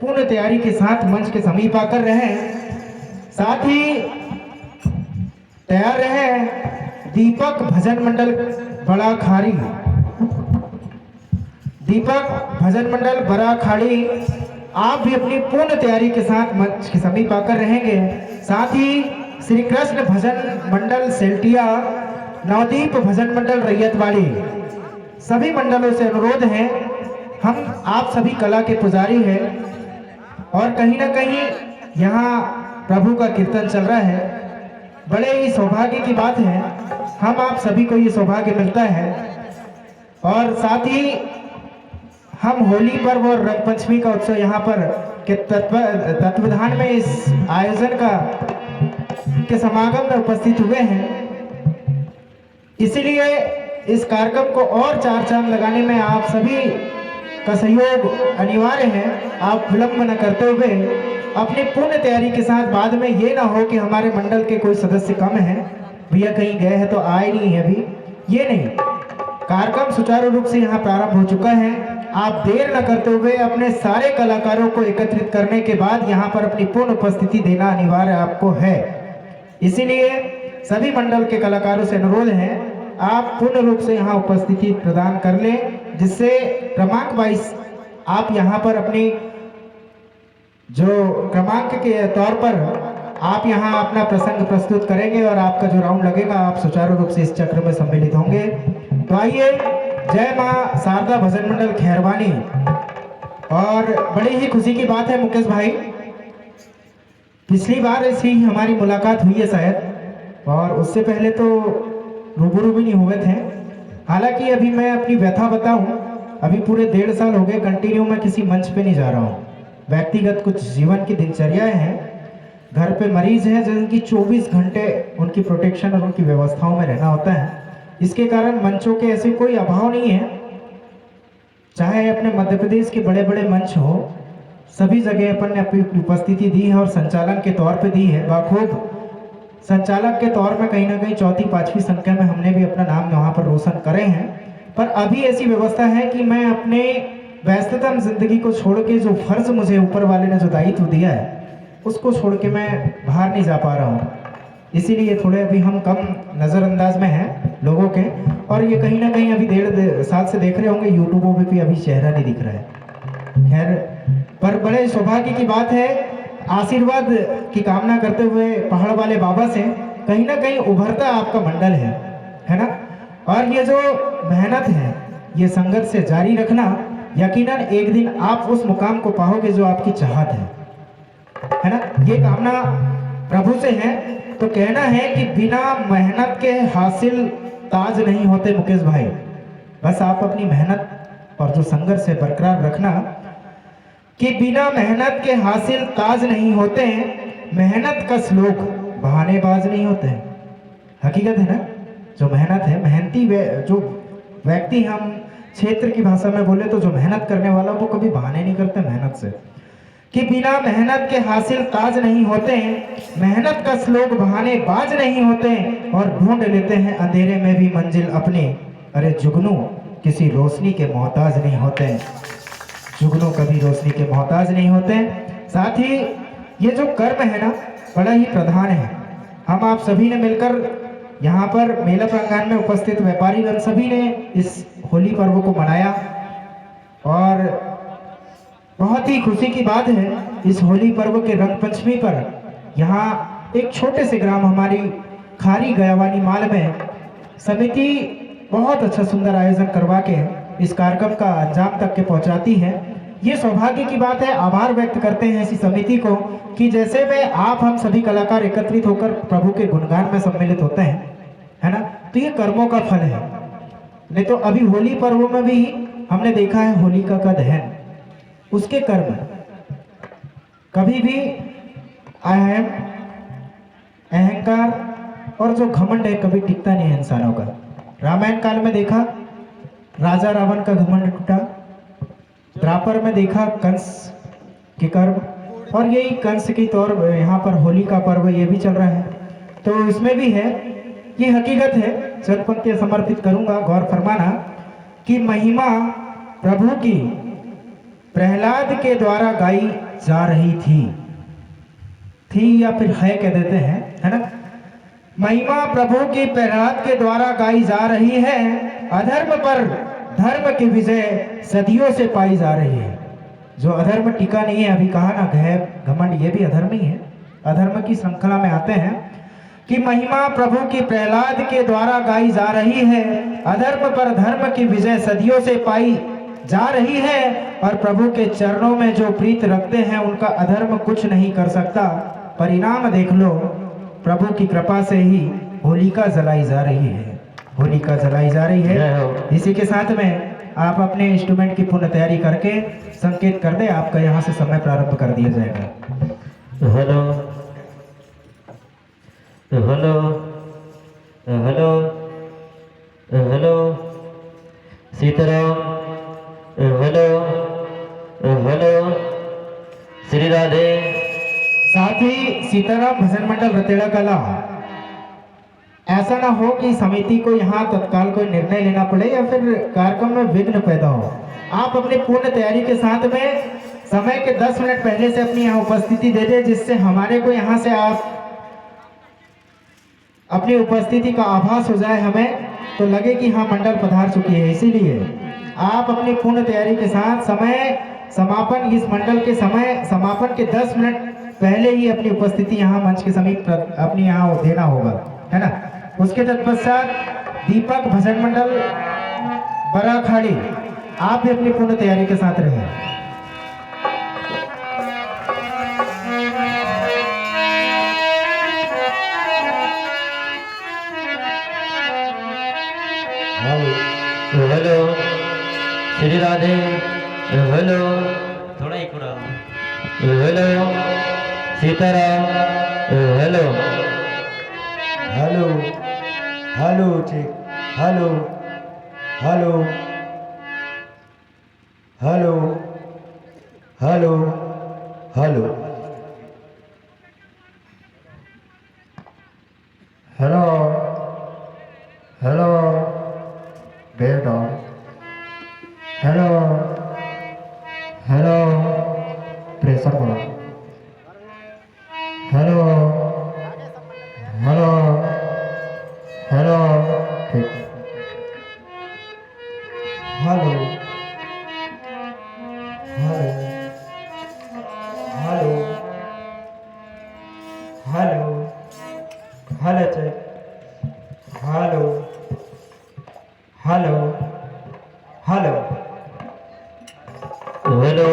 पूर्ण तैयारी के साथ मंच के समीप आकर रहे। साथ ही तैयार रहे दीपक भजन मंडल बड़ा खाड़ी। दीपक भजन मंडल बड़ा खाड़ी, आप भी अपनी पूर्ण तैयारी के साथ मंच के समीप आकर रहेंगे। साथ ही श्री कृष्ण भजन मंडल सेल्टिया, नवदीप भजन मंडल रैयतवाड़ी, सभी मंडलों से अनुरोध है, हम आप सभी कला के पुजारी हैं और कहीं ना कहीं यहाँ प्रभु का कीर्तन चल रहा है। बड़े ही सौभाग्य की बात है, हम आप सभी को ये सौभाग्य मिलता है। और साथ ही हम होली पर्व और रंग पंचमी का उत्सव यहाँ पर के तत्वाधान में इस आयोजन के समागम में उपस्थित हुए हैं। इसीलिए इस कार्यक्रम को और चार चांद लगाने में आप सभी का सहयोग अनिवार्य है। आप विलंब न करते हुए अपनी पूर्ण तैयारी के साथ, बाद में ये ना हो कि हमारे मंडल के कोई सदस्य कम है, भैया कहीं गए हैं तो आए नहीं है अभी, ये नहीं। कार्यक्रम सुचारू रूप से यहाँ प्रारंभ हो चुका है। आप देर न करते हुए अपने सारे कलाकारों को एकत्रित करने के बाद यहाँ पर अपनी पूर्ण उपस्थिति देना अनिवार्य आपको है। इसीलिए सभी मंडल के कलाकारों से अनुरोध है, आप पूर्ण रूप से यहाँ उपस्थिति प्रदान कर लें, जिससे क्रमांक वाइज आप यहाँ पर अपनी जो क्रमांक के तौर पर आप यहाँ अपना प्रसंग प्रस्तुत करेंगे और आपका जो राउंड लगेगा आप सुचारू रूप से इस चक्र में सम्मिलित होंगे। तो आइए, जय माँ शारदा भजन मंडल खैरवानी। और बड़ी ही खुशी की बात है मुकेश भाई, पिछली बार ऐसी हमारी मुलाकात हुई है शायद, और उससे पहले तो रूबरू भी नहीं हुए थे। हालांकि अभी मैं अपनी व्यथा बताऊं, अभी पूरे 1.5 साल हो गए कंटिन्यू मैं किसी मंच पे नहीं जा रहा हूं। व्यक्तिगत कुछ जीवन की दिनचर्याएं हैं, घर पे मरीज हैं जिनकी 24 घंटे उनकी प्रोटेक्शन और उनकी व्यवस्थाओं में रहना होता है। इसके कारण मंचों के ऐसे कोई अभाव नहीं है। चाहे अपने मध्य प्रदेश के बड़े बड़े मंच हो, सभी जगह अपन ने अपनी उपस्थिति दी है और संचालन के तौर पे दी है। बाखूब संचालक के तौर में कहीं ना कहीं 4-5वीं संख्या में हमने भी अपना नाम वहाँ पर रोशन करे हैं। पर अभी ऐसी व्यवस्था है कि मैं अपने व्यस्ततम जिंदगी को छोड़ के, जो फर्ज मुझे ऊपर वाले ने जो दायित्व दिया है उसको छोड़ के मैं बाहर नहीं जा पा रहा हूँ। इसीलिए थोड़े अभी हम कम नज़रअंदाज में हैं लोगों के। और ये कहीं ना कहीं अभी 1.5 साल से देख रहे होंगे यूट्यूबों पे भी अभी चेहरा नहीं दिख रहा है। खैर, पर बड़े सौभाग्य की बात है, आशीर्वाद की कामना करते हुए पहाड़ वाले बाबा से कहीं ना कहीं उभरता आपका मंडल है ना। और ये जो मेहनत है, ये संघर्ष से जारी रखना, यकीनन एक दिन आप उस मुकाम को पाओगे जो आपकी चाहत है ना। ये कामना प्रभु से है। तो कहना है कि बिना मेहनत के हासिल ताज नहीं होते मुकेश भाई। बस आप अपनी मेहनत और जो संघर्ष है बरकरार रखना कि बिना मेहनत के हासिल ताज नहीं होते हैं। मेहनत कस लोग बहानेबाज नहीं होते हैं। हकीकत है ना, जो मेहनत है, मेहनती जो व्यक्ति, हम क्षेत्र की भाषा में बोले तो जो मेहनत करने वाला वो कभी बहाने नहीं करते मेहनत से, कि बिना मेहनत के हासिल ताज नहीं होते हैं। मेहनत कस लोग बहानेबाज नहीं होते हैं और ढूंढ लेते हैं अंधेरे में भी मंजिल अपनी। अरे जुगनू किसी रोशनी के मोहताज नहीं होते हैं, जुगनू कभी रोशनी के मोहताज नहीं होते। साथ ही ये जो कर्म है ना, बड़ा ही प्रधान है। हम आप सभी ने मिलकर यहाँ पर मेला प्रांगण में उपस्थित व्यापारीगण सभी ने इस होली पर्व को मनाया और बहुत ही खुशी की बात है, इस होली पर्व के रंग पंचमी पर यहाँ एक छोटे से ग्राम हमारी खारी गयावानी माल में समिति बहुत अच्छा सुंदर आयोजन करवा के इस कार्यक्रम का अंजाम तक के पहुंचाती है। ये सौभाग्य की बात है। आभार व्यक्त करते हैं ऐसी समिति को कि जैसे में आप हम सभी कलाकार एकत्रित होकर प्रभु के गुणगान में सम्मिलित होते हैं, है ना। तो ये कर्मों का फल है। नहीं तो अभी होली पर्व में भी हमने देखा है होलिका का दहन, उसके कर्म कभी भी अहम, अहंकार और जो घमंड है कभी टिकता नहीं है इंसानों का। रामायण काल में देखा राजा रावण का घमंड टूटा, द्वापर में देखा कंस के कर्म, और यही कंस की तौर यहाँ पर होली का पर्व ये भी चल रहा है। तो इसमें भी है, ये हकीकत है। चंद पंक्तियां समर्पित करूंगा, गौर फरमाना कि महिमा प्रभु की प्रहलाद के द्वारा गाई जा रही थी या फिर है कह देते हैं, है ना। महिमा प्रभु की प्रहलाद के द्वारा गाई जा रही है, अधर्म पर धर्म की विजय सदियों से पाई जा रही है। जो अधर्म टिका नहीं है, अभी कहा ना घमंड, ये भी अधर्म ही है, अधर्म की श्रृंखला में आते हैं कि महिमा प्रभु की प्रहलाद के द्वारा गाई जा रही है, अधर्म पर धर्म की विजय सदियों से पाई जा रही है, और प्रभु के चरणों में जो प्रीत रखते हैं उनका अधर्म कुछ नहीं कर सकता। परिणाम देख लो, प्रभु की कृपा से ही होलिका जलाई जा रही है, होलिका जलाई जा रही है। इसी के साथ में आप अपने इंस्ट्रूमेंट की पूर्ण तैयारी करके संकेत कर दे, आपका यहाँ से समय प्रारंभ कर दिया जाएगा। Hello hello hello hello Sitaram, hello hello Shri Radhe. साथ ही सीताराम भजन मंडल रतेड़ा कला, ऐसा ना हो कि समिति को यहाँ तत्काल कोई निर्णय लेना पड़े या फिर कार्यक्रम में विघ्न पैदा हो। आप अपनी पूर्ण तैयारी के साथ में समय के 10 मिनट पहले से अपनी यहाँ उपस्थिति दे दे, जिससे हमारे को यहाँ से आप अपनी उपस्थिति का आभास हो जाए, हमें तो लगे कि हाँ मंडल पधार चुकी है। इसीलिए आप अपनी पूर्ण तैयारी के साथ समय समापन, इस मंडल के समय समापन के 10 मिनट पहले ही अपनी उपस्थिति यहाँ मंच के समीप अपनी यहाँ देना होगा, है ना। उसके तत्पश्चात दीपक भजन मंडल बराखाड़ी, आप भी अपनी पूर्ण तैयारी के साथ रहें। हेलो श्री राधे, हेलो थोड़ा ही पूरा, hello Sitaram, hello hello hello ठीक, hello hello hello hello hello hello hello बेटा, हेलो हेलो प्रेशर बोला, हेलो हेलो हेलो ठीक, hello hello hello hello hello check, hello hello hello hello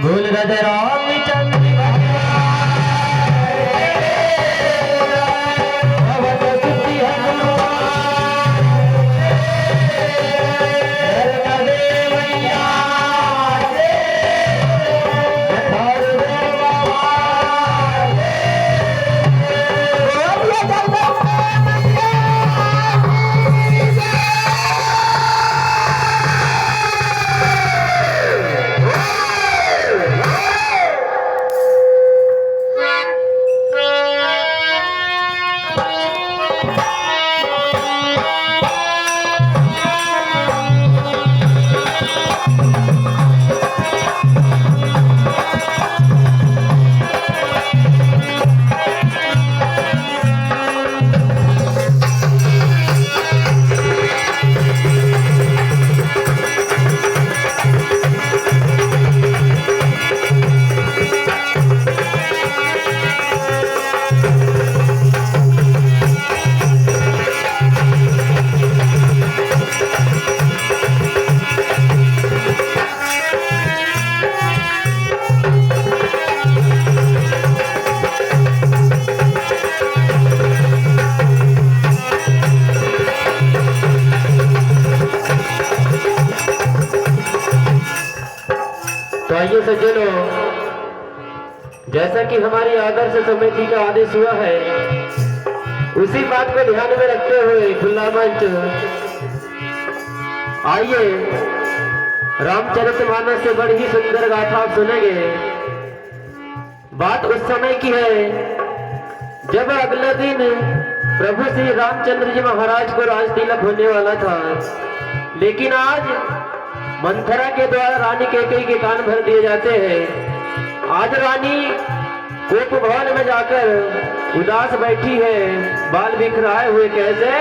बोल राजा रामचंद्र तो आइए सज्जनों, जैसा कि हमारी आदर्श समिति का आदेश हुआ है, उसी बात को ध्यान में रखते हुए खुला मंच आइए रामचरितमानस से बड़ी ही सुंदर गाथा आप सुनेंगे। बात उस समय की है जब अगले दिन प्रभु श्री रामचंद्र जी महाराज को राज तिलक होने वाला था, लेकिन आज मंथरा के द्वारा रानी कैकेयी के कान भर दिए जाते हैं। आज रानी कोप भवन में जाकर उदास बैठी है, बाल बिखराए हुए कैसे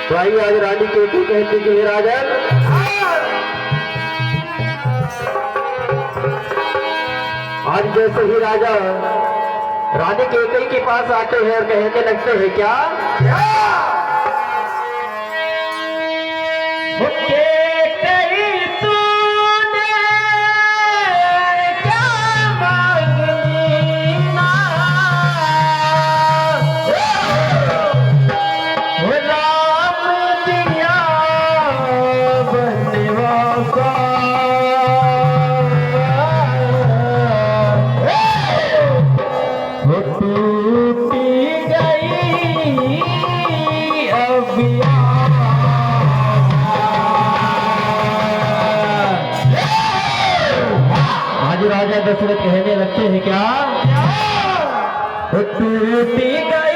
तो आइए आज रानी कैकेयी कहती कि हे राजन, आज जैसे ही राजा रानी कैकेयी के पास आते हैं और कहने लगते हैं क्या राजा दशरथ कहने लगते हैं क्या टूटी गई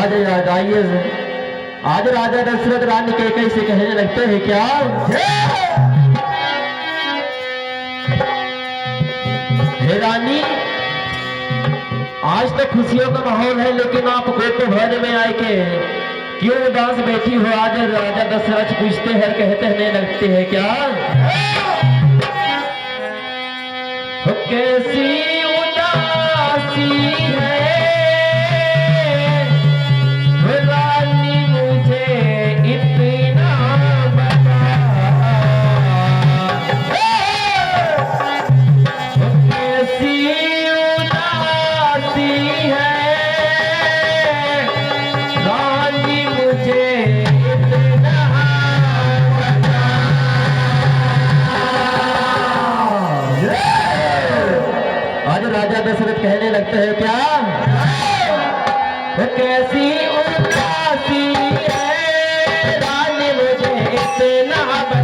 आज आइए, आज राजा दशरथ रानी कैकई से कहने लगते हैं क्या? हे रानी, आज तो खुशियों का माहौल है, लेकिन आप गोप भवन में आए के क्यों उदास बैठी हो? आज राजा दशरथ पूछते हैं, कहने लगते हैं क्या? कैसी उदासी है रानी, मुझे इतना बता। कैसी उदासी है रानी, मुझे इतना बता। आज राजा दशरथ कहने लगते हैं क्या? कैसी उदासी है रानी, मुझे इतना बता।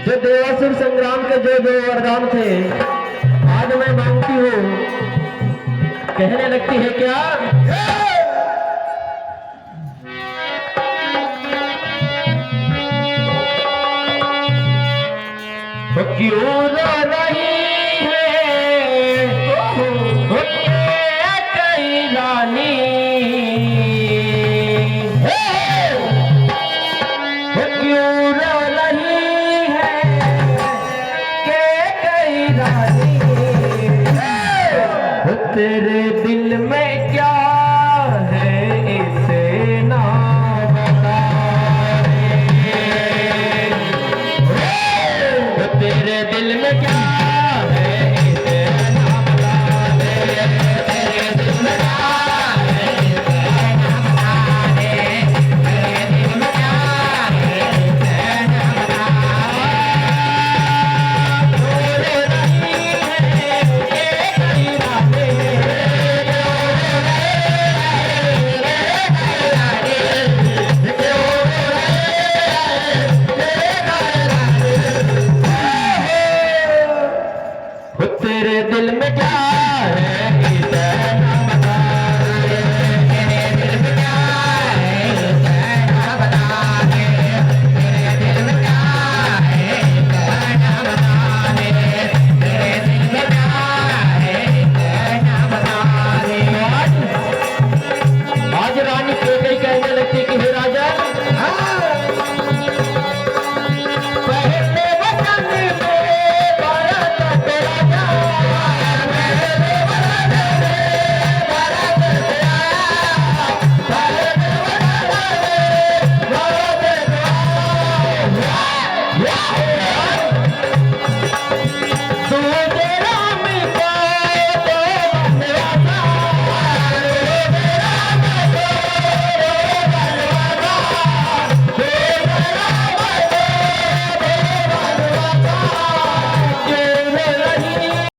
जो देवासुर संग्राम के जो जो वरदान थे आज मैं मांगती हूँ। कहने लगती है क्या? तो क्यों रो रही है कई रानी, क्यों रो रही है कई रानी, तेरे दिल में क्या है इसे ना बता रे। तेरे दिल में क्या है इसे ना बता दे। तेरे दिल में क्या है इसे ना बता दे। तेरे दिल में क्या है इसे ना बता दे। रो रही है कई रानी, तेरे दिल में क्या है